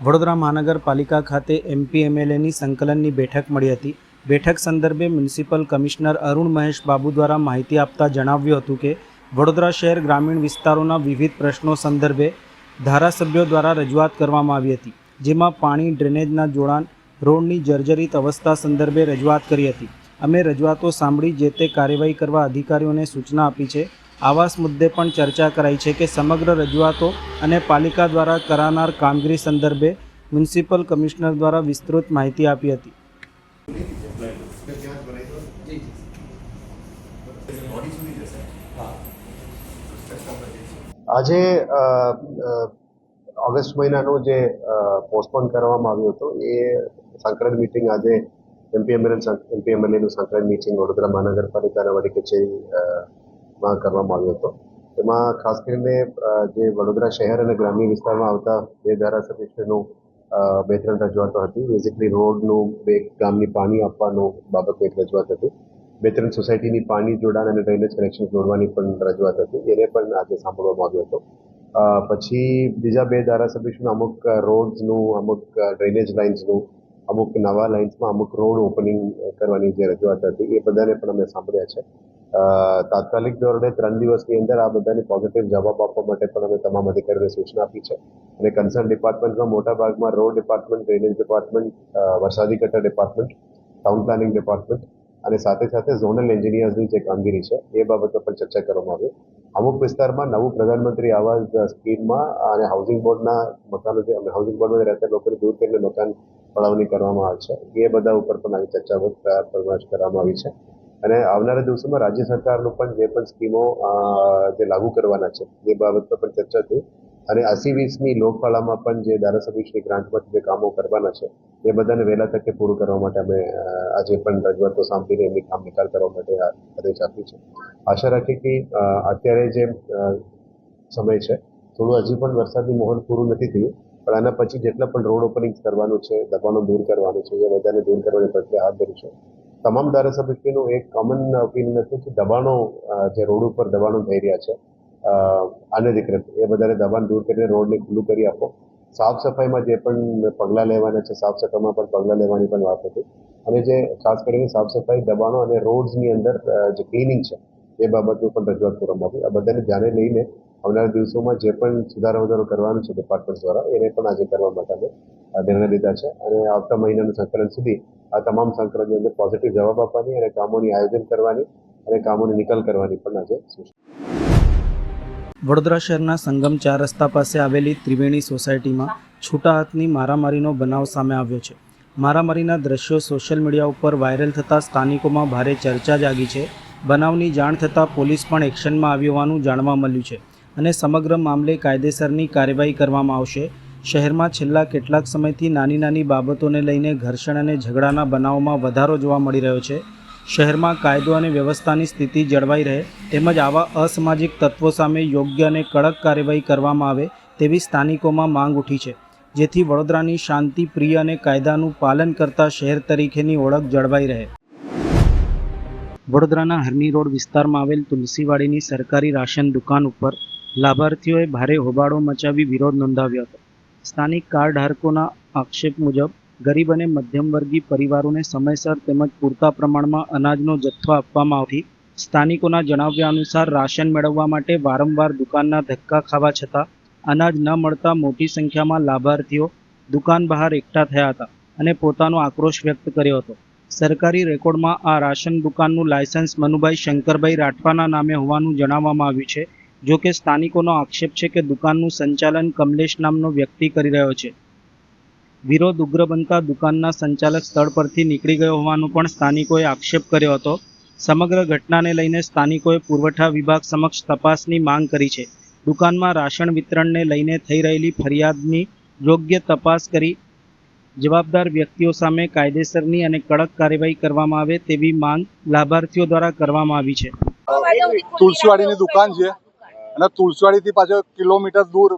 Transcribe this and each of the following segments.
વડોદરા મહાનગરપાલિકા ખાતે MP-MLAની સંકલનની બેઠક મળી હતી. બેઠક સંદર્ભે મ્યુનિસિપલ કમિશનર અરુણ મહેશ બાબુ દ્વારા માહિતી આપતા જણાવ્યું હતું કે વડોદરા શહેર ગ્રામીણ વિસ્તારોના વિવિધ પ્રશ્નો સંદર્ભે ધારાસભ્યો દ્વારા રજૂઆત કરવામાં આવી હતી, જેમાં પાણી, ડ્રેનેજના જોડાણ, રોડની જર્જરિત અવસ્થા સંદર્ભે રજૂઆત કરી હતી. અમે રજૂઆતો સાંભળી જે તે કાર્યવાહી કરવા અધિકારીઓને સૂચના આપી છે. આવાસ મુદ્દે પણ ચર્ચા કરાઈ છે કે સમગ્ર રજૂઆતો અને પાલિકા દ્વારા કરાનાર કામગીરી સંદર્ભે મ્યુનિસિપલ કમિશનર દ્વારા વિસ્તૃત માહિતી આપી હતી. આજે ઓગસ્ટ મહિનાનું જે પોસ્ટપોન કરવામાં આવ્યું હતું એ સંકલન મીટિંગ આજે MP-MLAનું સંકલન મીટિંગ વડોદરા મહાનગરપાલિકાના વડી કચેરીમાં કરવામાં આવ્યો હતો. એમાં ખાસ કરીને જે વડોદરા શહેર અને ગ્રામ્ય વિસ્તારમાં આવતા બે ધારાસભ્યશ્રીનું 2-3 રજૂઆતો હતી. બેઝિકલી રોડનું, બે ગામની પાણી આપવાનું બાબતે એક રજૂઆત હતી. 2-3 સોસાયટીની પાણી જોડાણ અને ડ્રેનેજ કનેક્શન જોડવાની પણ રજૂઆત હતી. એને પણ આજે સાંભળવામાં આવ્યો હતો. પછી બીજા બે ધારાસભ્યશ્રીનું અમુક રોડ્સનું, અમુક ડ્રેનેજ લાઇન્સનું, અમુક નવા લાઇન્સમાં અમુક રોડ ઓપનિંગ કરવાની જે રજૂઆત હતી એ બધાને પણ અમે સાંભળ્યા છે. તાત્કાલિક ધોરણે 3 દિવસની અંદર આ બધાને પોઝિટિવ જવાબ આપવા માટે પણ અમે તમામ અધિકારીઓને સૂચના આપી છે. અને કન્સર્ન ડિપાર્ટમેન્ટમાં મોટા ભાગમાં રોડ ડિપાર્ટમેન્ટ, ડ્રેનેજ ડિપાર્ટમેન્ટ, વરસાદી ગટર ડિપાર્ટમેન્ટ, ટાઉન પ્લાનિંગ ડિપાર્ટમેન્ટ અને સાથે સાથે ઝોનલ એન્જિનિયર્સની જે કામગીરી છે એ બાબતો પર ચર્ચા કરવામાં આવી. અમુક વિસ્તારમાં નવું પ્રધાનમંત્રી આવાસ સ્કીમમાં અને હાઉસિંગ બોર્ડના મકાનો જે હાઉસિંગ બોર્ડમાં રહેતા લોકોને દૂર કરીને મકાન ફાળવણી કરવામાં આવે છે એ બધા ઉપર પણ આવી ચર્ચા પરામર્શ કરવામાં આવી છે. અને આવનારા દિવસોમાં રાજ્ય સરકારનું પણ જે પણ સ્કીમો જે લાગુ કરવાના છે એ બાબત પર પણ ચર્ચા થઈ. અને 80-20ની લોકફાળામાં પણ જે ધારાસભ્યશ્રી ગ્રાન્ટમાંથી જે કામો કરવાના છે એ બધાને વહેલા તકે પૂરું કરવા માટે અમે આજે પણ રજૂઆતો સાંભળીને એમની કામ નિકાલ કરવા માટે આદેશ આપ્યો છે. આશા રાખીએ કે અત્યારે જે સમય છે થોડું હજી પણ વરસાદની માહોલ પૂરું નથી થયું, પણ આના પછી જેટલા પણ રોડ ઓપનિંગ કરવાનું છે, દબાણો દૂર કરવાનું છે, એ બધાને દૂર કરવાની પ્રક્રિયા હાથ ધરી છે. તમામ ધારાસભ્યશ્રીનું એક કોમન ઓપિનિયન હતું કે દબાણો જે રોડ ઉપર દબાણો થઈ રહ્યા છે અનધિકૃત એ બધાને દબાણ દૂર કરીને રોડને ખુલ્લું કરી આપો. સાફ સફાઈમાં જે પણ પગલાં લેવાના છે સાફ સફાઈમાં પણ પગલાં લેવાની પણ વાત હતી. અને જે ખાસ કરીને સાફ સફાઈ, દબાણો અને રોડ્સની અંદર જે ક્લિનિંગ છે એ બાબતનું પણ રજૂઆત કરવામાં આવી. આ બધાને ધ્યાને લઈને આવનારા દિવસોમાં જે પણ સુધારો વધારો કરવાનું છે ડિપાર્ટમેન્ટ દ્વારા એને પણ આજે કરવા માટે અમે નિર્ણય લીધા છે. અને આવતા મહિનાનું સંકલન સુધી આ તમામ સંકલનની અંદર પોઝિટિવ જવાબ આપવાની અને કામોની આયોજન કરવાની અને કામોની નિકાલ કરવાની પણ આજે સૂચના. વડોદરા શહેરના સંગમ 4 રસ્તા પાસે આવેલી ત્રિવેણી સોસાયટીમાં છૂટા હાથની મારામારીનો બનાવ સામે આવ્યો છે. મારામારીના દ્રશ્યો સોશિયલ મીડિયા ઉપર વાયરલ થતાં સ્થાનિકોમાં ભારે ચર્ચા જાગી છે. બનાવની જાણ થતાં પોલીસ પણ એક્શનમાં આવી હોવાનું જાણવા મળ્યું છે અને સમગ્ર મામલે કાયદેસરની કાર્યવાહી કરવામાં આવશે. શહેરમાં છેલ્લા કેટલાક સમયથી નાની બાબતોને લઈને ઘર્ષણ અને ઝઘડાના બનાવોમાં વધારો જોવા મળી રહ્યો છે. શહેરમાં કાયદો અને વ્યવસ્થાની સ્થિતિ જળવાઈ રહે તેમજ આવા અસામાજિક તત્વો સામે યોગ્ય અને કડક કાર્યવાહી કરવામાં આવે તેવી સ્થાનિકોમાં માંગ ઉઠી છે, જેથી વડોદરાની શાંતિ પ્રિય અને કાયદાનું પાલન કરતા શહેર તરીકેની ઓળખ જળવાઈ રહે. વડોદરાના હરણી રોડ વિસ્તારમાં આવેલ તુલસીવાડીની સરકારી રાશન દુકાન ઉપર લાભાર્થીઓએ ભારે હોબાળો મચાવી વિરોધ નોંધાવ્યો હતો. સ્થાનિક કાર્ડધારકોના આક્ષેપ મુજબ ગરીબ અને મધ્યમવર્ગીય પરિવારોને સમયસર તેમજ પૂરતા પ્રમાણમાં અનાજનો જથ્થો આપવામાં આવતી સ્થાનિકોના જણાવ્યા અનુસાર રાશન મેળવવા માટે વારંવાર દુકાનના ધક્કા ખાવા છતાં અનાજ ન મળતા મોટી સંખ્યામાં લાભાર્થીઓ દુકાન બહાર એકઠા થયા હતા અને પોતાનો આક્રોશ વ્યક્ત કર્યો હતો. સરકારી રેકોર્ડમાં આ રાશન દુકાનનું લાયસન્સ મનુભાઈ શંકરભાઈ રાઠવાના નામે હોવાનું જણાવવામાં આવ્યું છે. જો કે સ્થાનિકોનો આક્ષેપ છે કે દુકાનનું સંચાલન કમલેશ નામનો વ્યક્તિ કરી રહ્યો છે. વિરોધ ઉગ્ર બનતા દુકાનના સંચાલક સ્થળ પરથી નીકળી ગયો હોવાનો પણ સ્થાનિકોએ આક્ષેપ કર્યો હતો. સમગ્ર ઘટનાને લઈને સ્થાનિકોએ પુરવઠા વિભાગ સમક્ષ તપાસની માંગ કરી છે. દુકાનમાં રાશન વિતરણને લઈને થઈ રહેલી ફરિયાદની યોગ્ય તપાસ કરી જવાબદાર વ્યક્તિઓ સામે કાયદેસરની અને કડક કાર્યવાહી કરવામાં આવે તેવી માંગ લાભાર્થીઓ દ્વારા કરવામાં આવી છે. તુલસીવાડીની દુકાન છે અને તુલસીવાડીથી પાછળ કિલોમીટર દૂર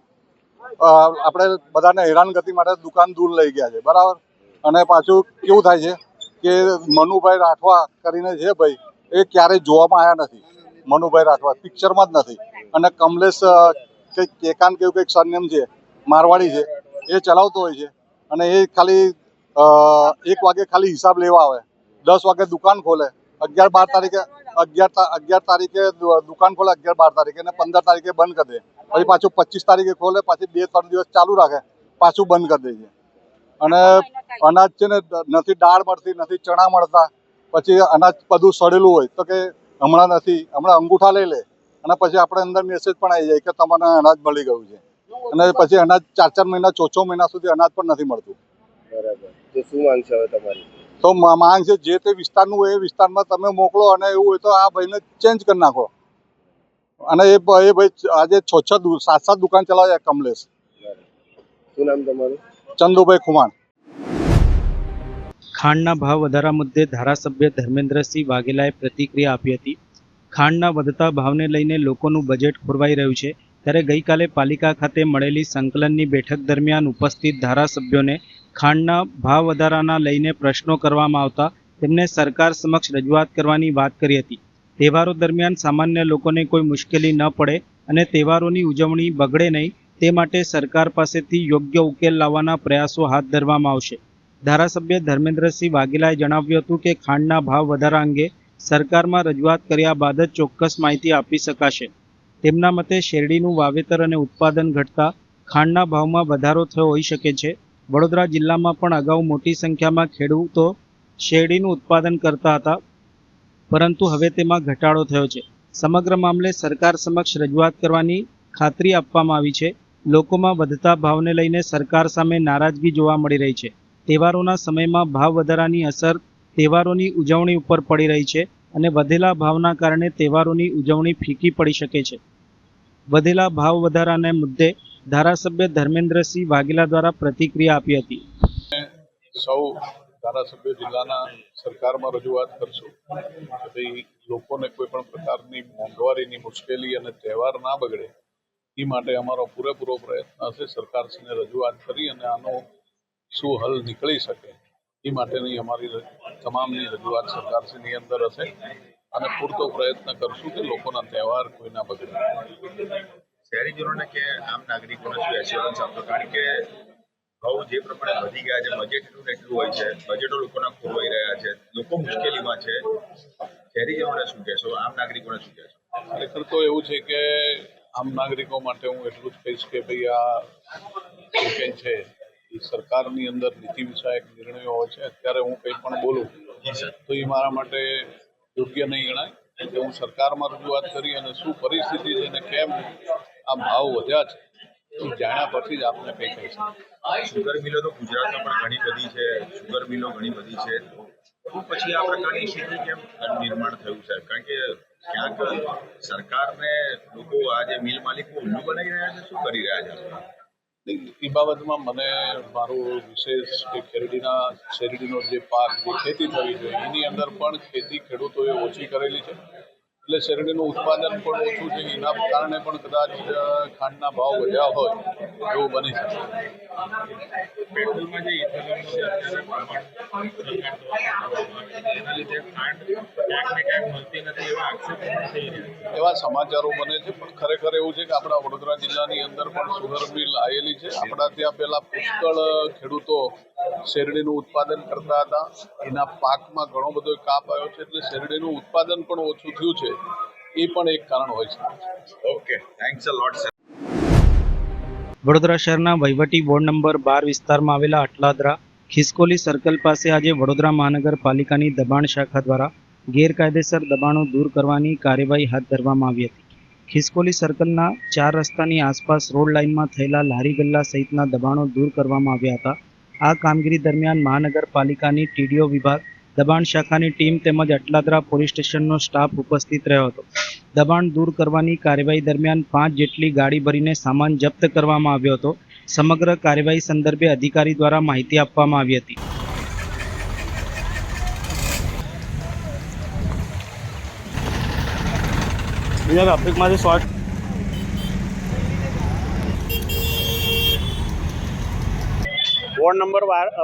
આપણે બધાને હેરાનગતિ માટે દુકાન દૂર લઈ ગયા છે, બરાબર. અને પાછું કેવું થાય છે કે મનુભાઈ રાઠવા કરીને છે ભાઈ, એ ક્યારેય જોવામાં આવ્યા નથી. મનુભાઈ રાઠવા પિક્ચરમાં જ નથી અને કમલેશ કંઈક કેકાન કેવું કંઈક સરનેમ છે, મારવાડી છે, એ ચલાવતો હોય છે. અને એ ખાલી 1 વાગે ખાલી હિસાબ લેવા આવે, 10 વાગે દુકાન ખોલે, 11-12 તારીખે 11 તારીખે દુકાન ખોલે, 11-12 તારીખે, અને 15 તારીખે બંધ કરી દે. પછી પાછું 25 તારીખે ખોલે, પાછી 2-3 દિવસ ચાલુ રાખે, પાછું બંધ કરી દે છે. અને અનાજ છે ને નથી દાળ મળતી, નથી ચણા મળતા. પછી અનાજ બધું સડેલું હોય તો કે હમણાં નથી, હમણાં અંગૂઠા લઈ લે, અને પછી આપણે અંદર મેસેજ પણ આવી જાય કે તમને અનાજ મળી ગયું છે. અને પછી અનાજ 4-4 મહિના 6-6 મહિના સુધી અનાજ પણ નથી મળતું. બરાબર. તો શું માંગ છે હવે તમારી? તો માંગ છે જે તે વિસ્તારનું હોય એ વિસ્તારમાં તમે મોકલો, અને એવું હોય તો આ ભાઈને ચેન્જ કરી નાખો. અને એ ભાઈ આજે 6-7 દુકાન ચલાવે છે, કમલેશ. શું નામ તમારું? ચંદુભાઈ ખુમાણ. ખાંડના ભાવ વધારા મુદ્દે ધારાસભ્ય ધર્મેન્દ્રસિંહ વાઘેલાએ પ્રતિક્રિયા આપી હતી. ખાંડના વધતા ભાવને લઈને લોકોનું બજેટ ખોરવાઈ રહ્યું છે, ત્યારે ગઈકાલે પાલિકા ખાતે મળેલી સંકલનની બેઠક દરમિયાન ઉપસ્થિત ધારાસભ્યોને ખાંડના ભાવ વધારાના લઈને પ્રશ્નો કરવામાં આવતા તેમને સરકાર સમક્ષ રજૂઆત કરવાની વાત કરી હતી. તહેવારો દરમિયાન સામાન્ય લોકોને કોઈ મુશ્કેલી ન પડે અને તહેવારોની ઉજવણી બગડે નહીં, તે માટે સરકાર પાસેથી યોગ્ય ઉકેલ લાવવાના પ્રયાસો હાથ ધરવામાં આવશે. ધારાસભ્ય ધર્મેન્દ્રસિંહ વાઘેલાએ જણાવ્યું હતું કે ખાંડના ભાવ વધારા અંગે સરકારમાં રજૂઆત કર્યા બાદ જ ચોક્કસ માહિતી આપી શકાશે. તેમના મતે શેરડીનું વાવેતર અને ઉત્પાદન ઘટતા ખાંડના ભાવમાં વધારો થયો હોઈ શકે છે. વડોદરા જિલ્લામાં પણ અગાઉ મોટી સંખ્યામાં ખેડૂતો શેરડીનું ઉત્પાદન કરતા હતા, પરંતુ હવે તેમાં ઘટાડો થયો છે. સમગ્ર મામલે સરકાર સમક્ષ રજૂઆત કરવાની ખાતરી આપવામાં આવી છે. લોકોમાં વધતા ભાવને લઈને સરકાર સામે નારાજગી જોવા મળી રહી છે. તહેવારોના સમયમાં ભાવ વધારાની અસર તહેવારોની ઉજવણી ઉપર પડી રહી છે અને વધેલા ભાવના કારણે તહેવારોની ઉજવણી ફીકી પડી શકે છે. વધેલા ભાવ વધારાના મુદ્દે ધારાસભ્ય ધર્મેન્દ્રસિંહ વાઘેલા દ્વારા પ્રતિક્રિયા આપી હતી. સૌ ધારાસભ્ય જિલ્લાના સરકારમાં રજૂઆત કરશું કે ભાઈ લોકોને કોઈ પણ પ્રકારની મોંઘવારીની મુશ્કેલી અને તહેવાર ના બગડે એ માટે અમારો પૂરેપૂરો પ્રયત્ન હશે સરકારશ્રીને રજૂઆત કરી અને આનો શું હલ નીકળી શકે એ માટેની અમારી તમામની રજૂઆત સરકારશ્રીની અંદર હશે અને પૂરતો પ્રયત્ન કરશું કે લોકોના તહેવાર કોઈ ના બગડે. શહેરીજનોને કે આમ નાગરિકોને શું એશ્યોરન્સ આપશો? કારણ કે ભાવ જે પ્રમાણે વધી ગયા છે, બજેટ એટલું હોય છે, બજેટો લોકોના ખોરવાઈ રહ્યા છે, લોકો મુશ્કેલીમાં છે. શહેરીજનોને શું કહેશો? આમ નાગરિકોને શું કહેશો? ખરેખર તો એવું છે કે આમ નાગરિકો માટે હું એટલું જ કહીશ કે ભાઈ આ જે કંઈ છે એ સરકારની અંદર નીતિ વિષયક નિર્ણયો હોય છે. અત્યારે હું કંઈ પણ બોલું તો એ મારા માટે યોગ્ય નહીં ગણાય. એટલે હું સરકારમાં રજૂઆત કરી અને શું પરિસ્થિતિ છે અને કેમ આ ભાવ વધ્યા છે એ જાણ્યા પછી જ આપને કંઈ કહી શકું. શુગર મિલો તો ગુજરાતમાં પણ ઘણી બધી છે, શુગર મિલો ઘણી બધી છે, તો પછી આ પ્રકારની સ્થિતિ કેમ નિર્માણ થયું છે? કારણ કે ક્યાંક સરકારને લોકો આ જે મિલ માલિકો ઉલ્લુ બનાવી રહ્યા છે, શું કરી રહ્યા છે? એ બાબતમાં મને મારું વિશેષ કે શેરડીનો જે પાક જે ખેતી થવી જોઈએ એની અંદર પણ ખેતી ખેડૂતોએ ઓછી કરેલી છે, એટલે શેરડીનું ઉત્પાદન પણ ઓછું છે. એના કારણે પણ કદાચ ખાંડના ભાવ વધ્યા હોય એવું બની શકે. પેટ્રોલમાં જે એના લીધે ખાંડ ક્યાંક ને ક્યાંક મળતી નથી એવા આક્ષેપો પણ થઈ રહ્યા છે. એવા સમાચારો બને છે, પણ ખરેખર એવું છે કે આપણા વડોદરા જિલ્લાની અંદર પણ સુગર મિલ આવેલી છે. આપણા ત્યાં પહેલા પુષ્કળ ખેડૂતો શેરડીનું ઉત્પાદન કરતા હતા, એના પાકમાં ઘણો બધો કાપ આવ્યો છે, એટલે શેરડીનું ઉત્પાદન પણ ઓછું થયું છે. એ પણ એક કારણ હોય છે. ઓકે, થેન્ક્સ અ લોટ સર. વડોદરા શહેરના વહીવટી વોર્ડ નંબર 12 વિસ્તારમાં આવેલા અટલાદરા ખિસકોલી સર્કલ પાસે આજે વડોદરા મહાનગરપાલિકાની દબાણ શાખા દ્વારા ગેરકાયદેસર દબાણો દૂર કરવાની કાર્યવાહી હાથ ધરવામાં આવી હતી. ખિસકોલી સર્કલના 4 રસ્તાની આસપાસ રોડ લાઇનમાં થયેલા લારી ગલ્લા સહિતના દબાણો દૂર કરવામાં આવ્યા હતા. આ કામગીરી દરમિયાન મહાનગરપાલિકાની ટીડીઓ વિભાગ, દબાણ શાખાની ટીમ તેમજ અટલાદરા પોલીસ સ્ટેશનનો સ્ટાફ ઉપસ્થિત રહ્યો હતો. દબાણ દૂર કરવાની કાર્યવાહી દરમિયાન 5 જેટલી ગાડી ભરીને સામાન જપ્ત કરવામાં આવ્યો હતો. સમગ્ર કાર્યવાહી સંદર્ભે અધિકારી દ્વારા માહિતી આપવામાં આવી હતી.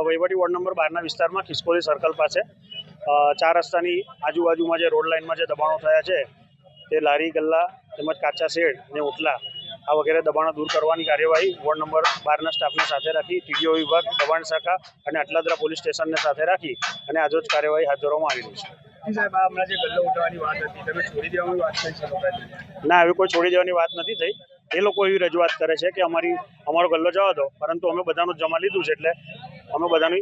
વહીવટી વોર્ડ નંબર 12ના વિસ્તારમાં ખિસકોલી સર્કલ પાસે 4 રસ્તાની આજુબાજુમાં જે રોડ લાઇનમાં જે દબાણો થયા છે તે લારી ગલ્લા તેમજ કાચા શેડ અને ઓટલા આ વગેરે દબાણો દૂર કરવાની કાર્યવાહી વોર્ડ નંબર 12ના સ્ટાફને સાથે રાખી ટીડીઓ વિભાગ, દબાણ શાખા અને અટલાદરા પોલીસ સ્ટેશનને સાથે રાખી અને આજરોજ કાર્યવાહી હાથ ધરવામાં આવી રહી છે. સાહેબ, આ હમણાં જે ગલ્લો ઉઠાવવાની વાત હતી, તમે છોડી દેવાની વાત થઈ છે? ના, એવી કોઈ છોડી દેવાની વાત નથી થઈ. એ લોકો એવી રજૂઆત કરે છે કે અમારો ગલ્લો જવા દો, પરંતુ અમે બધાનું જમા લીધું છે એટલે અમે બધાની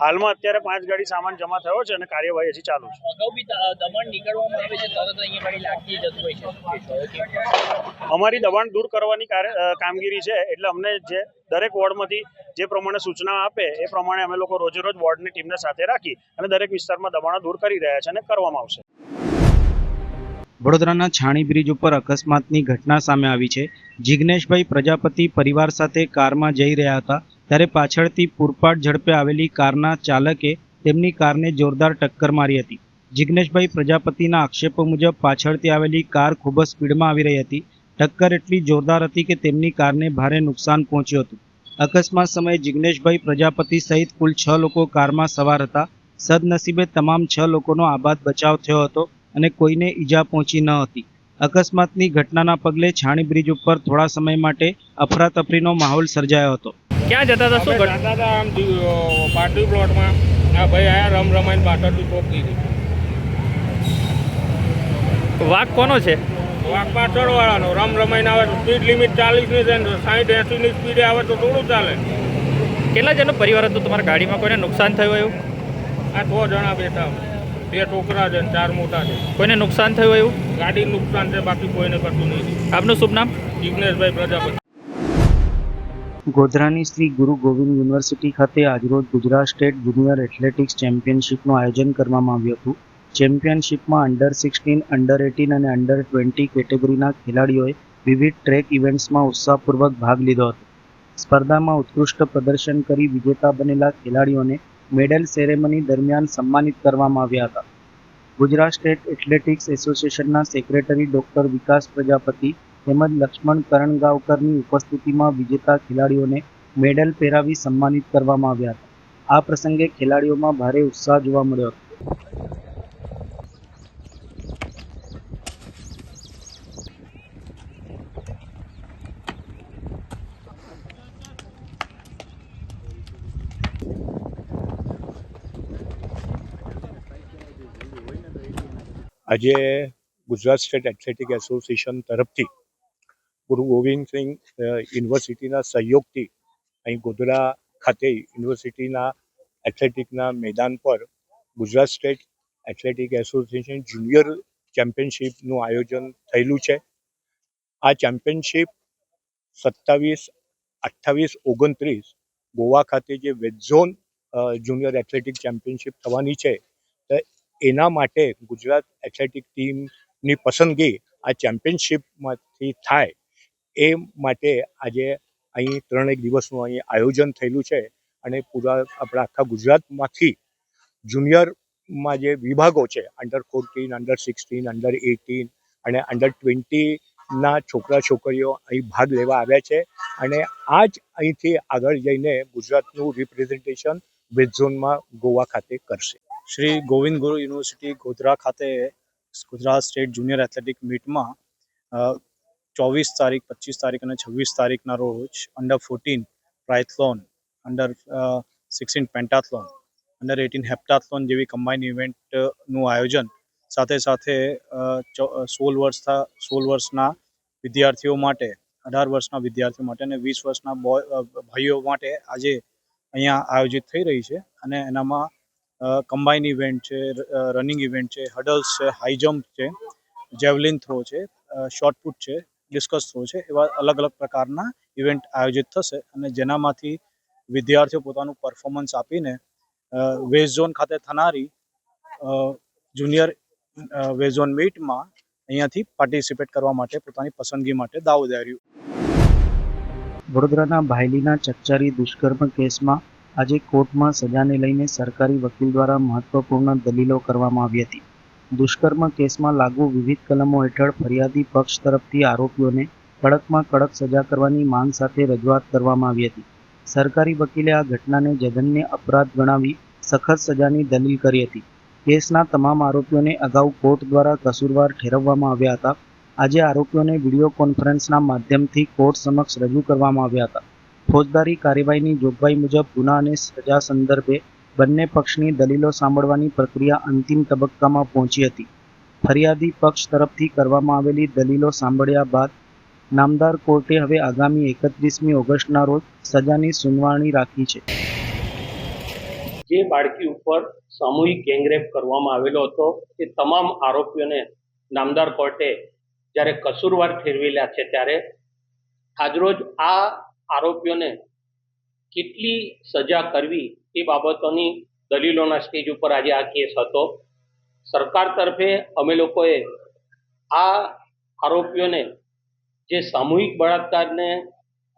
હાલમાં અત્યારે 5 ગાડી સામાન જમા થયો છે અને કાર્યવાહી હજી ચાલુ છે. અમારી દબાણ દૂર કરવાની કામગીરી છે એટલે અમને જે દરેક વોર્ડમાંથી જે પ્રમાણે સૂચના આપે એ પ્રમાણે અમે લોકો રોજે રોજ વોર્ડની ટીમને સાથે રાખી અને દરેક વિસ્તારમાં દબાણો દૂર કરી રહ્યા છે અને કરવામાં આવશે. વડોદરાના છાણી બ્રિજ ઉપર અકસ્માતની ઘટના સામે આવી છે. જિગ્નેશભાઈ પ્રજાપતિ પરિવાર સાથે કારમાં જઈ રહ્યા હતા ત્યારે પાછળથી પૂરપાટ ઝડપે આવેલી કારના ચાલકે તેમની કારને જોરદાર ટક્કર મારી હતી. જિગ્નેશભાઈ પ્રજાપતિના આક્ષેપો મુજબ પાછળથી આવેલી કાર ખૂબ જ સ્પીડમાં આવી રહી હતી. ટક્કર એટલી જોરદાર હતી કે તેમની કારને ભારે નુકસાન પહોંચ્યું હતું. અકસ્માત સમયે જિગ્નેશભાઈ પ્રજાપતિ સહિત કુલ 6 લોકો કારમાં સવાર હતા. સદનસીબે તમામ 6 લોકોનો આબાદ બચાવ થયો હતો અને કોઈને ઈજા પહોંચી ન હતી. અકસ્માતની ઘટનાના પગલે છાણી બ્રિજ ઉપર થોડા સમય માટે અફરાતફરીનો માહોલ સર્જાયો હતો. ક્યાં જતા હતા? શું જતા હતા? આમ પાર્ટી પ્લોટમાં આ ભાઈ આયા રમાઈને પાછળથી ટોપ દીધી. વાક કોનો છે? વાક પાછળવાળાનો. રમાઈને આવે સ્પીડ લિમિટ 40ની છે, 60-80ની સ્પીડે આવે તો થોડું ચાલે. કેટલા જણનો પરિવાર હતો તમારા ગાડીમાં? કોઈને નુકસાન થયું એવું? આ 6 જણા બેઠા, 2 છોકરા છે, 4 મોટા છે. કોઈને નુકસાન થયું એવું? ગાડી નુકસાન છે, બાકી કોઈને કશું નહીં. આપનું શુભ નામ? જિગ્નેશભાઈ પ્રજાપતિ. ગોધરાની શ્રી ગુરુ ગોવિંદ યુનિવર્સિટી ખાતે આજરોજ ગુજરાત સ્ટેટ જુનિયર એથ્લેટિક્સ ચેમ્પિયનશિપનું આયોજન કરવામાં આવ્યું હતું. ચેમ્પિયનશિપમાં અંડર-16, અંડર-18 અને અંડર-20 કેટેગરીના ખેલાડીઓએ વિવિધ ટ્રેક ઇવેન્ટ્સમાં ઉત્સાહપૂર્વક ભાગ લીધો હતો. સ્પર્ધામાં ઉત્કૃષ્ટ પ્રદર્શન કરી વિજેતા બનેલા ખેલાડીઓને મેડલ સેરેમની દરમિયાન સન્માનિત કરવામાં આવ્યા હતા. ગુજરાત સ્ટેટ એથ્લેટિક્સ એસોસિએશનના સેક્રેટરી ડોક્ટર વિકાસ પ્રજાપતિ તેમજ લક્ષ્મણ કરણગાંવકરની ઉપસ્થિતિમાં વિજેતા ખેલાડીઓને મેડલ પહેરાવી સન્માનિત કરવામાં આવ્યા હતા. આ પ્રસંગે ખેલાડીઓમાં ભારે ઉત્સાહ જોવા મળ્યો હતો. આજે ગુજરાત સ્ટેટ એથ્લેટિક એસોસિએશન તરફથી ગુરુ ગોવિંદ સિંહ યુનિવર્સિટીના સહયોગથી અહીં ગોધરા ખાતે યુનિવર્સિટીના એથ્લેટિકના મેદાન પર Gujarat state athletic association junior ચેમ્પિયનશિપનું આયોજન થયેલું છે. આ ચેમ્પિયનશિપ 27, 28, 29 ગોવા ખાતે જે veg zone junior athletic championship થવાની છે એના માટે ગુજરાત એથ્લેટિક ટીમની પસંદગી આ ચેમ્પિયનશિપમાંથી થાય એ માટે આજે અહીં 3 દિવસનું અહીં આયોજન થયેલું છે. અને પૂરા આપણા આખા ગુજરાતમાંથી જુનિયરમાં જે વિભાગો છે અંડર-14, અંડર-16, અંડર-18 અને અંડર-20ના છોકરા છોકરીઓ અહીં ભાગ લેવા આવ્યા છે. અને આ જ અહીંથી આગળ જઈને ગુજરાતનું રિપ્રેઝન્ટેશન વેજ ઝોનમાં ગોવા ખાતે કરશે. શ્રી ગોવિંદ ગુરુ યુનિવર્સિટી ગોધરા ખાતે ગુજરાત સ્ટેટ જુનિયર એથ્લેટિક મીટમાં 24 તારીખ, 25 તારીખ અને 26 તારીખના રોજ અંડર-14 ટ્રાયથલોન, અંડર-16 પેન્ટાથલોન, અંડર-18 હેપ્ટાથલોન જેવી કમ્બાઇન ઇવેન્ટનું આયોજન સાથે 16 વર્ષના વિદ્યાર્થીઓ માટે, 18 વર્ષના વિદ્યાર્થીઓ માટે અને 20 વર્ષના ભાઈઓ માટે આજે અહીંયા આયોજિત થઈ રહી છે. અને એનામાં કમ્બાઇન ઇવેન્ટ છે, રનિંગ ઇવેન્ટ છે, હડલ્સ છે, હાઈ જમ્પ છે, જેવલિન થ્રો છે, શોર્ટપુટ છે, ડિસ્કસ થ્રો છે, એવા અલગ અલગ પ્રકારના ઇવેન્ટ આયોજિત થશે. અને જેનામાંથી વિદ્યાર્થીઓ પોતાનું પરફોર્મન્સ આપીને વેસ્ટ ઝોન ખાતે થનારી જુનિયર વેસ્ટ ઝોન મીટમાં અહીંયાથી પાર્ટિસિપેટ કરવા માટે પોતાની પસંદગી માટે દાવ ધર્યું. વડોદરાના ભાયલીના ચકચારી દુષ્કર્મ કેસમાં આજે કોર્ટમાં સજાને લઈને સરકારી વકીલ દ્વારા મહત્વપૂર્ણ દલીલો કરવામાં આવી હતી. દુષ્કર્મ કેસમાં લાગુ વિવિધ કલમો હેઠળ ફરિયાદી પક્ષ તરફથી આરોપીઓને કડકમાં કડક સજા કરવાની માંગ સાથે રજૂઆત કરવામાં આવી હતી. સરકારી વકીલે આ ઘટનાને જઘન્ય અપરાધ ગણાવી સખત સજાની દલીલ કરી હતી. કેસના તમામ આરોપીઓને અગાઉ કોર્ટ દ્વારા કસૂરવાર ઠેરવવામાં આવ્યા હતા. આજે આરોપીઓને વિડીયો કોન્ફરન્સના માધ્યમથી કોર્ટ સમક્ષ રજૂ કરવામાં આવ્યા હતા. ફોજદારી કાર્યવાહીની જોગવાઈ મુજબ ગુના અને સજા સંદર્ભે બંને પક્ષની દલીલો સાંભળવાની પ્રક્રિયા અંતિમ તબક્કામાં પહોંચી હતી. ફરિયાદી પક્ષ તરફથી કરવામાં આવેલી દલીલો સાંભળ્યા બાદ નામદાર કોર્ટે હવે આગામી 31મી ઓગસ્ટના રોજ સજાની સુનાવણી રાખી છે. જે બાળકી ઉપર સામૂહિક ગેંગરેપ કરવામાં આવેલો હતો તે તમામ આરોપીઓને નામદાર કોર્ટે જ્યારે કસૂરવાર ઠેરવેલા છે ત્યારે આજરોજ આ આરોપીઓને કેટલી સજા કરવી તે બાબતોની દલીલોના સ્ટેજ ઉપર આજે આ કેસ હતો. સરકાર તરફે અમે લોકોએ આ આરોપીઓને જે સામૂહિક બળાત્કારને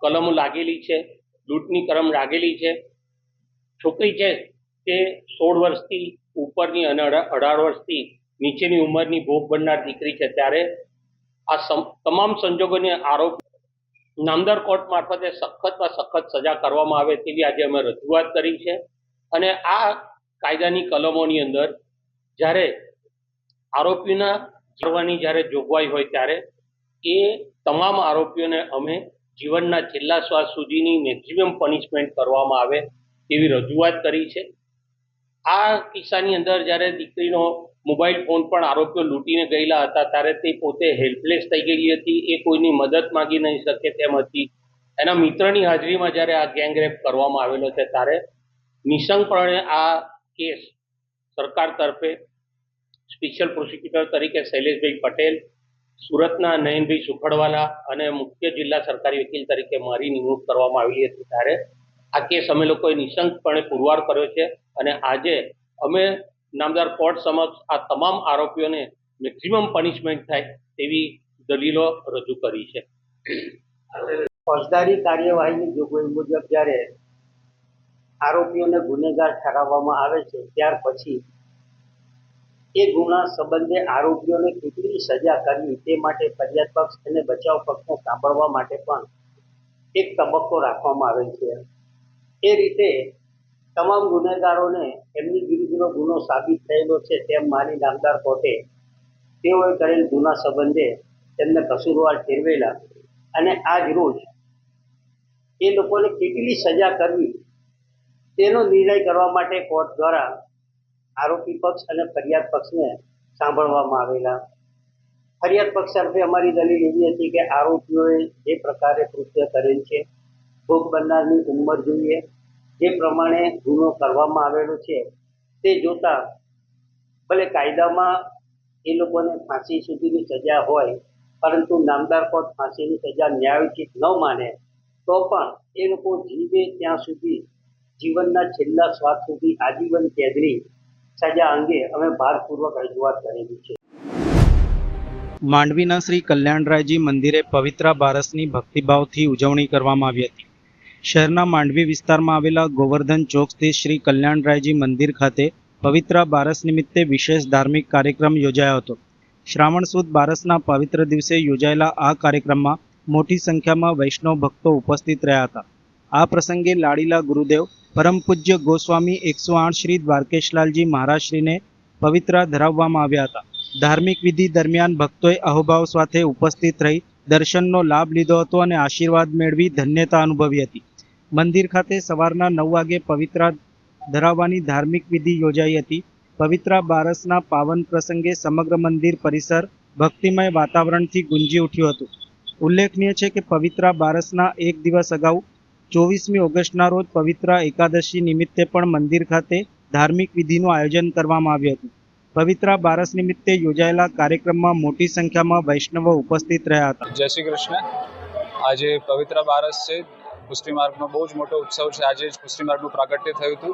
કલમો લાગેલી છે, લૂંટની કલમ લાગેલી છે, છોકરી છે તે 16 વર્ષથી ઉપરની અને 18 વર્ષથી નીચેની ઉંમરની ભોગ બનનાર દીકરી છે, ત્યારે આ તમામ સંજોગોને આરોપ નામદાર કોર્ટ મારફતે સખતમાં સખત સજા કરવામાં આવે તેવી આજે અમે રજૂઆત કરી છે. અને આ કાયદાની કલમોની અંદર જ્યારે આરોપીના કરવાની જ્યારે જોગવાઈ હોય ત્યારે એ તમામ આરોપીઓને અમે જીવનના છેલ્લા શ્વાસ સુધીની મેક્સિમમ પનિશમેન્ટ કરવામાં આવે તેવી રજૂઆત કરી છે. આ કિસ્સાની અંદર જ્યારે દીકરીનો મોબાઈલ ફોન પણ આરોપીઓ લૂંટીને ગયેલા હતા ત્યારે તે પોતે હેલ્પલેસ થઈ ગઈ હતી, એ કોઈની મદદ માંગી નહીં શકે તેમ હતી. એના મિત્રની હાજરીમાં જ્યારે આ ગેંગરેપ કરવામાં આવેલો છે ત્યારે નિશંકપણે આ કેસ સરકાર તરફે સ્પેશિયલ પ્રોસિક્યુટર તરીકે શૈલેષભાઈ પટેલ, સુરતના નયનભાઈ સુખડવાલા અને મુખ્ય જિલ્લા સરકારી વકીલ તરીકે મારી નિમણૂક કરવામાં આવેલી હતી. ત્યારે આ કેસ અમે લોકોએ નિશંકપણે પુરવાર કર્યો છે અને આજે અમે નામદાર કોર્ટ સમક્ષ આ તમામ આરોપીઓને મેક્સિમમ પનિશમેન્ટ થાય તેવી દલીલો રજૂ કરી છે. ફોજદારી કાર્યવાહીની જોગવાઈ મુજબ જ્યારે આરોપીઓને ગુનેગાર ઠરાવવામાં આવે છે ત્યાર પછી એ ગુના સંબંધે આરોપીઓને કેટલી સજા કરવી તે માટે ફરિયાદ પક્ષ અને બચાવ પક્ષને સાંભળવા માટે પણ એક તબક્કો રાખવામાં આવેલ છે. એ રીતે તમામ ગુનેગારોને એમની વિરુદ્ધનો ગુનો સાબિત થયેલો છે તેમ માની નામદાર કોર્ટે તેઓએ કરેલ ગુના સંબંધે તેમને કસૂરવાર ઠેરવેલા અને આજ રોજ એ લોકોને કેટલી સજા કરવી તેનો નિર્ણય કરવા માટે કોર્ટ દ્વારા આરોપી પક્ષ અને ફરિયાદ પક્ષને સાંભળવામાં આવેલા. ફરિયાદ પક્ષ તરફે અમારી દલીલ એવી હતી કે આરોપીઓએ જે પ્રકારે કૃત્ય કરેલ છે, ભોગ બનનારની ઉંમર જોઈએ, જે પ્રમાણે ગુનો કરવામાં આવેલો છે તે જોતા ભલે કાયદામાં એ લોકોને ફાંસી સુધીની સજા હોય પરંતુ નામદાર કોર્ટ ફાંસીની સજા ન્યાયોચિત ન માને તો પણ એ લોકો જીવે ત્યાં સુધી જીવનના છેલ્લા શ્વાસ સુધી આજીવન કેદની સજા અંગે અમે ભારપૂર્વક રજૂઆત કરેલી છે. માંડવીના શ્રી કલ્યાણરાયજી મંદિરે પવિત્રા બારસની ભક્તિભાવથી ઉજવણી કરવામાં આવી હતી. શહેરના માંડવી વિસ્તારમાં આવેલા ગોવર્ધન ચોક સ્થિત શ્રી કલ્યાણરાયજી મંદિર ખાતે પવિત્રા બારસ નિમિત્તે વિશેષ ધાર્મિક કાર્યક્રમ યોજાયો હતો. શ્રાવણ સુદ બારસના પવિત્ર દિવસે યોજાયેલા આ કાર્યક્રમમાં મોટી સંખ્યામાં વૈષ્ણવ ભક્તો ઉપસ્થિત રહ્યા હતા. આ પ્રસંગે લાડીલા ગુરુદેવ પરમ પૂજ્ય ગોસ્વામી 108 શ્રી દ્વારકેશલાલજી મહારાજશ્રીને પવિત્રા ધરાવવામાં આવ્યા હતા. ધાર્મિક વિધિ દરમિયાન ભક્તોએ અહોભાવ સાથે ઉપસ્થિત રહી દર્શનનો લાભ લીધો હતો અને આશીર્વાદ મેળવી ધન્યતા અનુભવી હતી. મંદિર ખાતે સવારના 9 વાગે પવિત્રા ધરાવવાની ધાર્મિક વિધિ યોજાઈ હતી. પવિત્રા બારસના પાવન પ્રસંગે સમગ્ર મંદિર પરિસર ભક્તિમય વાતાવરણથી ગુંજી ઉઠ્યું હતું. ઉલ્લેખનીય છે કે પવિત્રા બારસના એક દિવસ અગાઉ 24મી ઓગસ્ટના રોજ પવિત્રા એકાદશી નિમિત્તે પણ મંદિર ખાતે ધાર્મિક વિધિનું આયોજન કરવામાં આવ્યું હતું. પવિત્રા બારસ નિમિત્તે યોજાયેલા કાર્યક્રમમાં મોટી સંખ્યામાં વૈષ્ણવો ઉપસ્થિત રહ્યા હતા. જય શ્રી કૃષ્ણ. આજે પવિત્રા બારસ છે. પુષ્ટિ માર્ગનો બહુ જ મોટો ઉત્સવ છે. આજે જ પુષ્ટિ માર્ગનું પ્રાગટ્ય થયું હતું.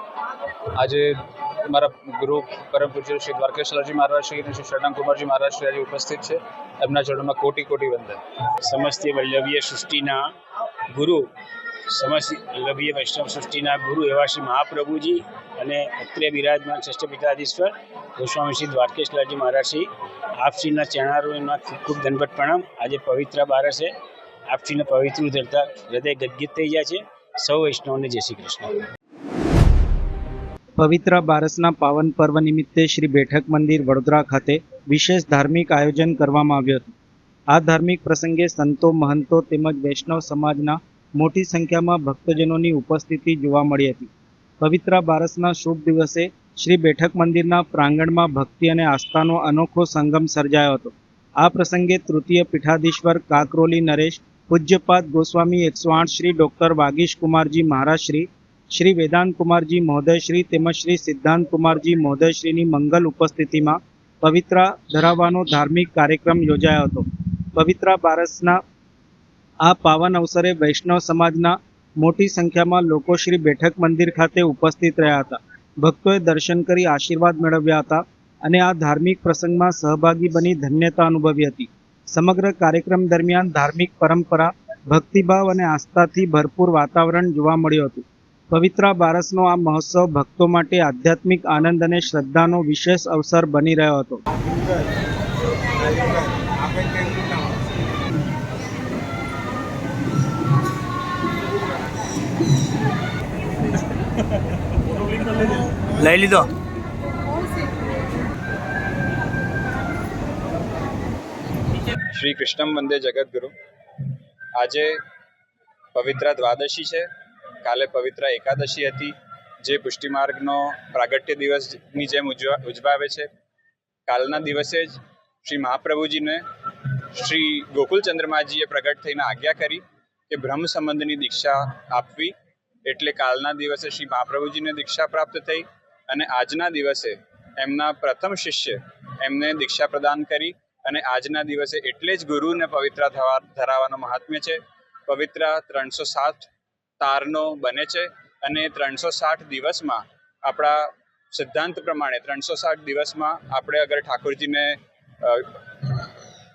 આજે મારા ગુરુ પરમ પૂજ્ય શ્રી દ્વારકેશલાલજી મહારાજ શ્રી અને શ્રી શરણાકુમારજી મહારાજ શ્રી આજે ઉપસ્થિત છે. એમના ચરણોમાં કોટી કોટી વંદન. સમસ્ત વલ્લભીય સૃષ્ટિના ગુરુ, સમસ્ત વલ્લભીય વૈષ્ણવ સૃષ્ટિના ગુરુ એવા શ્રી મહાપ્રભુજી અને અત્રે બિરાજમાન ષષ્ઠપીઠાધીશ્વર ગોસ્વામી શ્રી દ્વારકેશલાલજી મહારાજ શ્રી આપશ્રીના ચરણારોમાં ખૂબ ખૂબ દંડવત પ્રણામ. આજે પવિત્ર બારસે આપશ્રીને પવિત્ર ધરતા હૃદય ગદગદ થઈ ગયા છે. સૌ વૈષ્ણવને જય શ્રી કૃષ્ણ. પવિત્રા બારસના પાવન પર્વ નિમિત્તે શ્રી બેઠક મંદિર વડોદરા ખાતે વિશેષ ધાર્મિક આયોજન કરવામાં આવ્યું હતું. આ ધાર્મિક પ્રસંગે સંતો, મહંતો તેમજ વૈષ્ણવ સમાજના મોટી સંખ્યામાં ભક્તજનોની ઉપસ્થિતિ જોવા મળી હતી. પવિત્ર બારસના શુભ દિવસે શ્રી બેઠક મંદિરના પ્રાંગણમાં ભક્તિ અને આસ્થાનો અનોખો સંગમ સર્જાયો હતો. આ પ્રસંગે તૃતીય પીઠાધીશ્વર કાકરોલી નરેશ, પૂજ્યપાદ ગોસ્વામી 108 શ્રી ડૉક્ટર વાગીશ કુમારજી મહારાજ શ્રી વેદાંત કુમારજી મહોદય શ્રી તેમજ શ્રી સિદ્ધાંત કુમારજી મહોદય શ્રીની મંગલ ઉપસ્થિતિમાં પવિત્ર ધરાવવાનો ધાર્મિક કાર્યક્રમ યોજાયો હતો. પવિત્ર બારસના આ પાવન અવસરે વૈષ્ણવ સમાજના મોટી સંખ્યામાં લોકો શ્રી બેઠક મંદિર ખાતે ઉપસ્થિત રહ્યા હતા. ભક્તોએ દર્શન કરી આશીર્વાદ મેળવ્યા હતા અને આ ધાર્મિક પ્રસંગમાં સહભાગી બની ધન્યતા અનુભવી હતી. સમગ્ર કાર્યક્રમ દરમિયાન ધાર્મિક પરંપરા, ભક્તિભાવ અને આસ્થાથી ભરપૂર વાતાવરણ જોવા મળ્યું હતું. પવિત્ર બારસનો આ મહોત્સવ ભક્તો માટે આધ્યાત્મિક આનંદ અને શ્રદ્ધાનો વિશેષ અવસર બની રહ્યો હતો. લઈ લીધો. શ્રી કૃષ્ણમ વંદે જગદગુરુ. આજે પવિત્ર દ્વાદશી છે. કાલે પવિત્ર એકાદશી હતી, જે પુષ્ટિ માર્ગનો પ્રાગટ્ય દિવસની જેમ ઉજવાવે છે. કાલના દિવસે જ શ્રી મહાપ્રભુજીને શ્રી ગોકુલચંદ્રમાજીએ પ્રગટ થઈને આજ્ઞા કરી કે બ્રહ્મ સંબંધની દીક્ષા આપવી. એટલે કાલના દિવસે શ્રી મહાપ્રભુજીને દીક્ષા પ્રાપ્ત થઈ અને આજના દિવસે એમના પ્રથમ શિષ્ય એમને દીક્ષા પ્રદાન કરી. અને આજના દિવસે એટલે જ ગુરુને પવિત્ર ધરાવવાનો મહાત્મ્ય છે. પવિત્ર 360 તારનો બને છે અને 360 દિવસમાં આપણા સિદ્ધાંત પ્રમાણે 360 દિવસમાં આપણે અગર ઠાકોરજીને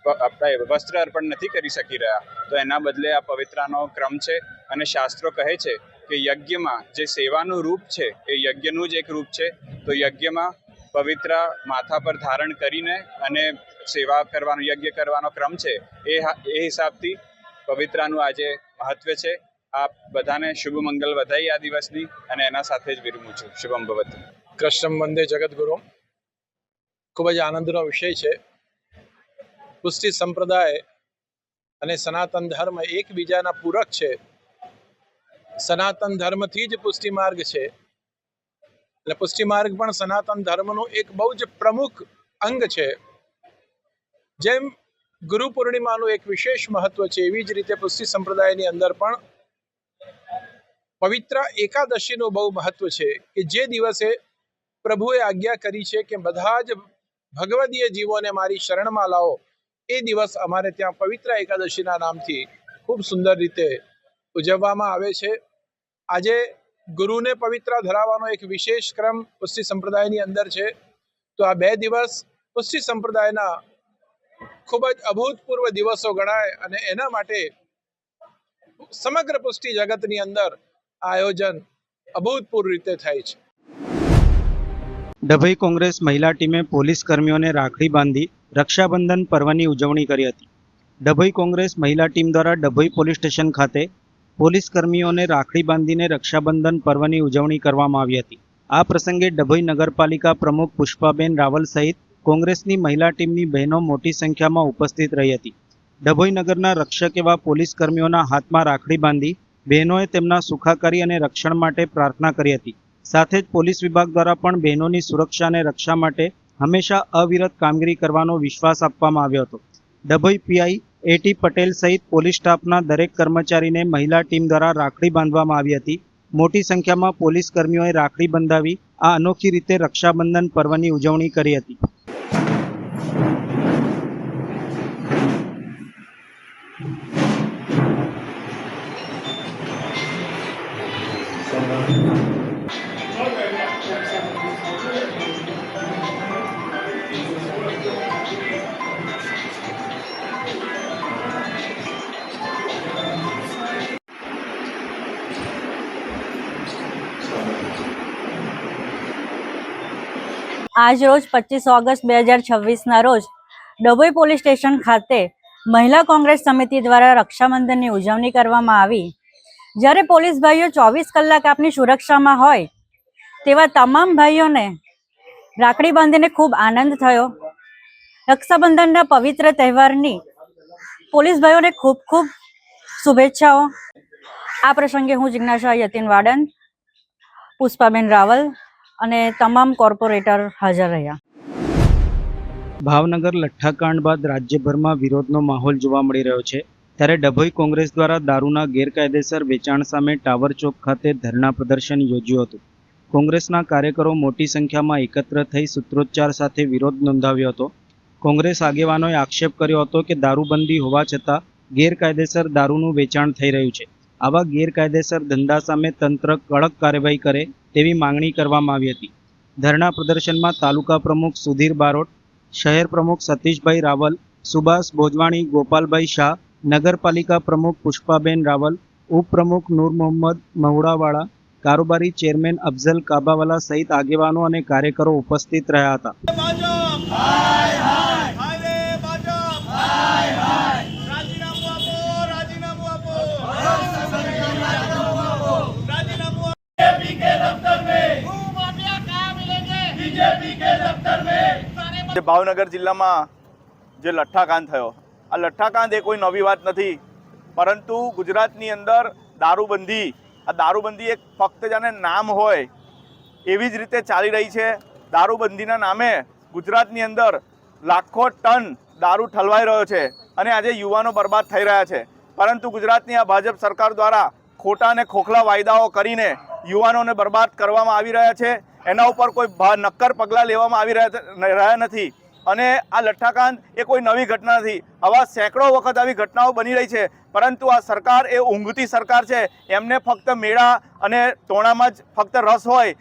આપણે વસ્ત્ર અર્પણ નથી કરી શકી રહ્યા તો એના બદલે આ પવિત્રનો ક્રમ છે. અને શાસ્ત્રો કહે છે કે યજ્ઞમાં જે સેવાનું રૂપ છે એ યજ્ઞનું જ એક રૂપ છે. તો યજ્ઞમાં પવિત્ર માથા પર ધારણ કરીને અને સેવા કરવાનો, યજ્ઞ કરવાનો ક્રમ છે. એ હિસાબથી પવિત્રનું આજે મહત્વ છે. આપ બધાને શુભ મંગલ વધાઈ આ દિવસની, અને એના સાથે જ વિરમું છું. શુભમ ભવતુ. કૃષ્ણમ વંદે જગદગુરુ. ખૂબ જ આનંદનો વિષય છે. પુષ્ટિ સંપ્રદાય અને સનાતન ધર્મ એકબીજાના પૂરક છે. સનાતન ધર્મથી જ પુષ્ટિ માર્ગ છે, એટલે પુષ્ટિ માર્ગ પણ સનાતન ધર્મનું એક બહુ જ પ્રમુખ અંગ છે. જેમ ગુરુ પૂર્ણિમાનું એક વિશેષ મહત્વ છે, એવી જ રીતે પુષ્ટિ સંપ્રદાયની અંદર પણ પવિત્ર એકાદશીનું બહુ મહત્વ છે કે જે દિવસે પ્રભુએ આજ્ઞા કરી છે કે બધા જ ભગવદીય જીવોને મારી શરણમાં લાવો. એ દિવસ અમારે ત્યાં પવિત્ર એકાદશીના નામથી ખૂબ સુંદર રીતે ઉજવવામાં આવે છે. આજે ગુરુને પવિત્ર ધરાવવાનો એક વિશેષ ક્રમ પુષ્ટિ સંપ્રદાયની અંદર છે. તો આ 2 દિવસ પુષ્ટિ સંપ્રદાયના ખૂબ જ અભૂતપૂર્વ દિવસો ગણાય અને એના માટે સમગ્ર પુષ્ટિ જગતની અંદર આયોજન અભૂતપૂર્વ રીતે થાય છે. ડભોઈ કોંગ્રેસ મહિલા ટીમે પોલીસ કર્મીઓને રાખડી બાંધી રક્ષાબંધન પર્વની ઉજવણી કરી હતી. ડભોઈ કોંગ્રેસ મહિલા ટીમ દ્વારા ડભોઈ પોલીસ સ્ટેશન ખાતે પોલીસ કર્મીઓને રાખડી બાંધીને રક્ષાબંધન પર્વની ઉજવણી કરવામાં આવી હતી. આ પ્રસંગે ડભોઈ નગરપાલિકા પ્રમુખ પુષ્પાબેન રાવલ સહિત કોંગ્રેસની મહિલા ટીમની બહેનો મોટી સંખ્યામાં ઉપસ્થિત રહી હતી. ડભોઈ નગરના રક્ષક એવા પોલીસ કર્મીઓના હાથમાં રાખડી બાંધી બહેનોએ તેમના સુખાકારી અને રક્ષણ માટે પ્રાર્થના કરી હતી. સાથે જ પોલીસ વિભાગ દ્વારા પણ બહેનોની સુરક્ષા અને રક્ષા માટે હંમેશા અવિરત કામગીરી કરવાનો વિશ્વાસ આપવામાં આવ્યો હતો. ડભોઈ પીઆઈ એટી પટેલ સહિત પોલીસ સ્ટાફના દરેક કર્મચારીને મહિલા ટીમ દ્વારા રાખડી બાંધવામાં આવી હતી. મોટી સંખ્યામાં પોલીસ કર્મીઓએ રાખડી બંધાવી આ અનોખી રીતે રક્ષાબંધન પર્વની ઉજવણી કરી હતી. આજ રોજ 25 ઓગસ્ટ 2026ના રોજ ડભોઈ પોલીસ સ્ટેશન ખાતે મહિલા કોંગ્રેસ સમિતિ દ્વારા રક્ષાબંધનની ઉજવણી કરવામાં આવી. જ્યારે પોલીસ ભાઈઓ 24 કલાક આપની સુરક્ષામાં હોય તેવા તમામ ભાઈઓને રાખડી બાંધીને ખૂબ આનંદ થયો. રક્ષાબંધનના પવિત્ર તહેવારની પોલીસ ભાઈઓને ખૂબ ખૂબ શુભેચ્છાઓ. આ પ્રસંગે હું જિજ્ઞાસા યતીન વાડન, પુષ્પાબેન રાવલ અને તમામ કોર્પોરેટર હાજર રહ્યા. ભાવનગર લઠ્ઠાકાંડ બાદ રાજ્યભરમાં વિરોધનો માહોલ જોવા મળી રહ્યો છે. ત્યારે ડભોઈ કોંગ્રેસ દ્વારા દારૂના ગેરકાયદેસર વેચાણ સામે ટાવર ચોક ખાતે ધરણા પ્રદર્શન યોજ્યું હતું. કોંગ્રેસના કાર્યકરો મોટી સંખ્યામાં એકત્ર થઈ સૂત્રોચ્ચાર સાથે વિરોધ નોંધાવ્યો હતો. કોંગ્રેસ આગેવાનોએ આક્ષેપ કર્યો હતો કે દારૂબંધી હોવા છતાં ગેરકાયદેસર દારૂનું વેચાણ થઈ રહ્યું છે. આવા ગેરકાયદેસર ધંધા સામે તંત્ર કડક કાર્યવાહી કરે તેવી માંગણી કરવામાં આવી હતી. ધરણા પ્રદર્શનમાં તાલુકા પ્રમુખ સુધીર બારોટ, શહેર પ્રમુખ સતીશભાઈ રાવલ, સુભાષ ભોજવાણી, ગોપાલભાઈ શાહ, નગરપાલિકા પ્રમુખ પુષ્પાબેન રાવલ, ઉપપ્રમુખ નૂર મોહમ્મદ મહુડાવાળા, કારોબારી ચેરમેન અફઝલ કાબાવાલા સહિત આગેવાનો અને કાર્યકરો ઉપસ્થિત રહ્યા હતા. ભાવનગર જિલ્લામાં જે લઠ્ઠાકાંડ થયો, આ લઠ્ઠાકાંડ એ કોઈ નવી વાત નથી, પરંતુ ગુજરાતની અંદર દારૂબંધી, આ દારૂબંધી એક ફક્ત જાણે નામ હોય એવી જ રીતે ચાલી રહી છે. દારૂબંધીના નામે ગુજરાતની અંદર લાખો ટન દારૂ ઠલવાઈ રહ્યો છે અને આજે યુવાનો બરબાદ થઈ રહ્યા છે. પરંતુ ગુજરાતની આ ભાજપ સરકાર દ્વારા ખોટા અને ખોખલા વાયદાઓ કરીને યુવાનોને બરબાદ કરવામાં આવી રહ્યા છે. એના ઉપર કોઈ નક્કર પગલાં લેવામાં આવી રહ્યા નથી. અને આ લઠ્ઠાકાંડ એ કોઈ નવી ઘટના નથી. આવા સેંકડો વખત આવી ઘટનાઓ બની રહી છે, પરંતુ આ સરકાર એ ઊંઘતી સરકાર છે. એમને ફક્ત મેળા અને ટોણામાં જ ફક્ત રસ હોય,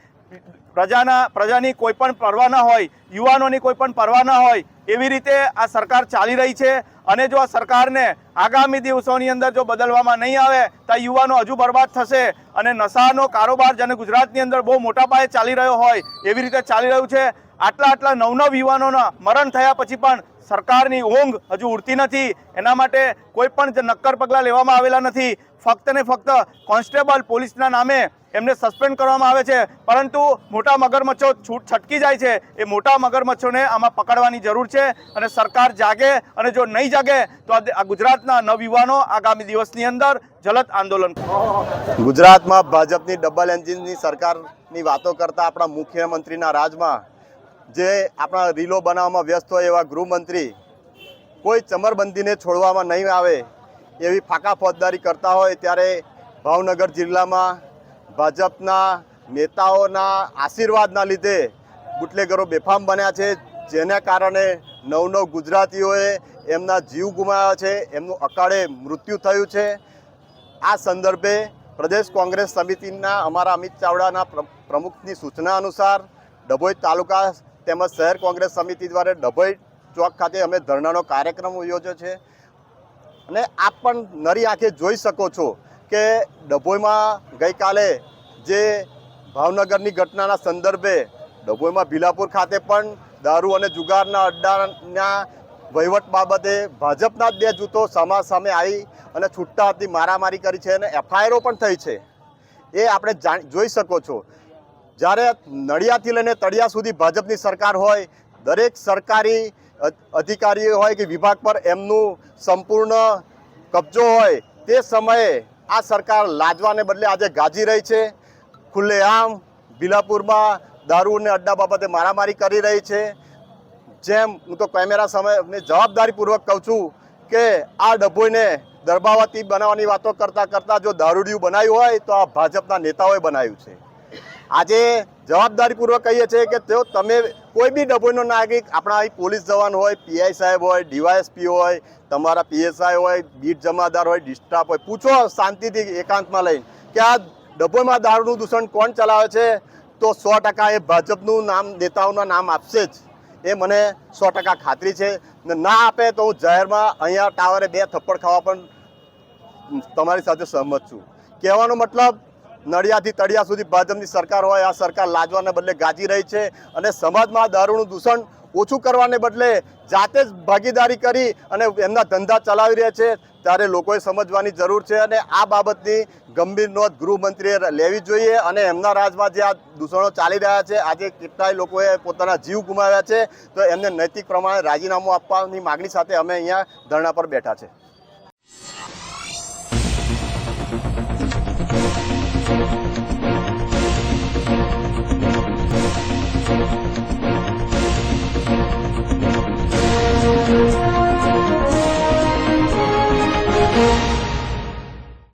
પ્રજાની કોઈ પણ પરવા ના હોય, યુવાનોની કોઈ પણ પરવા ના હોય, એવી રીતે આ સરકાર ચાલી રહી છે. અને જો આ સરકારને આગામી દિવસોની અંદર જો બદલવામાં નહીં આવે તો યુવાનો હજુ બરબાદ થશે. અને નશાનો કારોબાર જેને ગુજરાતની અંદર બહુ મોટા પાયે ચાલી રહ્યો હોય એવી રીતે ચાલી રહ્યું છે. આટલા નવ યુવાનોના મરણ થયા પછી પણ સરકારની ઊંઘ હજુ ઉડતી નથી. એના માટે કોઈ પણ નક્કર પગલાં લેવામાં આવેલા નથી. ફક્ત ને ફક્ત કોન્સ્ટેબલ પોલીસના નામે એમને સસ્પેન્ડ કરવામાં આવે છે, પરંતુ મોટા મગરમચ્છો છટકી જાય છે. એ મોટા મગરમચ્છોને આમાં પકડવાની જરૂર છે અને સરકાર જાગે. અને જો નહીં જાગે તો આ ગુજરાતના નવયુવાનો આગામી દિવસની અંદર જલદ આંદોલન. ગુજરાતમાં ભાજપની ડબલ એન્જિનની સરકારની વાતો કરતા આપણા મુખ્યમંત્રીના રાજમાં જે આપણા રીલો બનાવવામાં વ્યસ્ત હોય એવા ગૃહમંત્રી કોઈ ચમરબંધીને છોડવામાં નહીં આવે એવી ફાંકા ફોજદારી કરતા હોય, ત્યારે ભાવનગર જિલ્લામાં ભાજપના નેતાઓના આશીર્વાદના લીધે બુટલેગરો બેફામ બન્યા છે, જેના કારણે નવ ગુજરાતીઓએ એમના જીવ ગુમાવ્યા છે, એમનું અકાળે મૃત્યુ થયું છે. આ સંદર્ભે પ્રદેશ કોંગ્રેસ સમિતિના અમારા અમિત ચાવડાના પ્રમુખની સૂચના અનુસાર ડભોઈ તાલુકા તેમજ શહેર કોંગ્રેસ સમિતિ દ્વારા ડભોઈ ચોક ખાતે અમે ધરણાનો કાર્યક્રમ યોજ્યો છે. અને આપ પણ નરી આંખે જોઈ શકો છો કે ડભોઈમાં ગઈકાલે જે ભાવનગરની ઘટનાના સંદર્ભે ડભોઈમાં ભીલાપુર ખાતે પણ દારૂ અને જુગારના અડ્ડાના વહીવટ બાબતે ભાજપના જ બે જૂથો સામે આવી અને છૂટા હાથની મારામારી કરી છે અને એફઆઈઆરો પણ થઈ છે. એ આપણે જોઈ શકો છો. જ્યારે નડિયાદથી લઈને તળિયા સુધી ભાજપની સરકાર હોય, દરેક સરકારી અધિકારીઓ હોય કે વિભાગ પર એમનું સંપૂર્ણ કબજો હોય, તે સમયે આ સરકાર લાજવાને બદલે આજે ગાજી રહી છે. ખુલ્લેઆમ ભીલાપુરમાં દારૂ અને અડ્ડા બાબતે મારામારી કરી રહી છે. જેમ હું તો કેમેરા સામે જવાબદારીપૂર્વક કહું છું કે આ ડભોઈને દરબાવતી બનાવવાની વાતો કરતાં જો દારૂડિયું બનાવ્યું હોય તો આ ભાજપના નેતાઓએ બનાવ્યું છે. આજે જવાબદારીપૂર્વક કહીએ છીએ કે તમે કોઈ બી ડભોઈનો નાગરિક, આપણા અહીં પોલીસ જવાન હોય, પીઆઈ સાહેબ હોય, ડીવાયએસપી હોય, તમારા પીએસઆઈ હોય, બીટ જમાદાર હોય, ડિસ્ટાફ હોય, પૂછો શાંતિથી એકાંતમાં લઈને કે આ ડભોઈમાં દારૂનું દૂષણ કોણ ચલાવે છે, તો 100% એ ભાજપનું નામ, નેતાઓના નામ આપશે જ. એ મને 100% ખાતરી છે. ના આપે તો હું જાહેરમાં અહીંયા ટાવરે 2 થપ્પડ ખાવા પણ તમારી સાથે સહમત છું. કહેવાનો મતલબ નડિયાદથી તળિયા સુધી ભાજપની સરકાર હોય, આ સરકાર લાજવાને બદલે ગાજી રહી છે અને સમાજમાં દારૂનું દૂષણ ઓછું કરવાને બદલે જાતે જ ભાગીદારી કરી અને એમના ધંધા ચલાવી રહ્યા છે. ત્યારે લોકોએ સમજવાની જરૂર છે અને આ બાબતની ગંભીર નોંધ ગૃહમંત્રીએ લેવી જોઈએ. અને એમના રાજમાં જે આ દૂષણો ચાલી રહ્યા છે, આજે કેટલાય લોકોએ પોતાના જીવ ગુમાવ્યા છે, તો એમને નૈતિક પ્રમાણે રાજીનામું આપવાની માગણી સાથે અમે અહીંયા ધરણા પર બેઠા છે.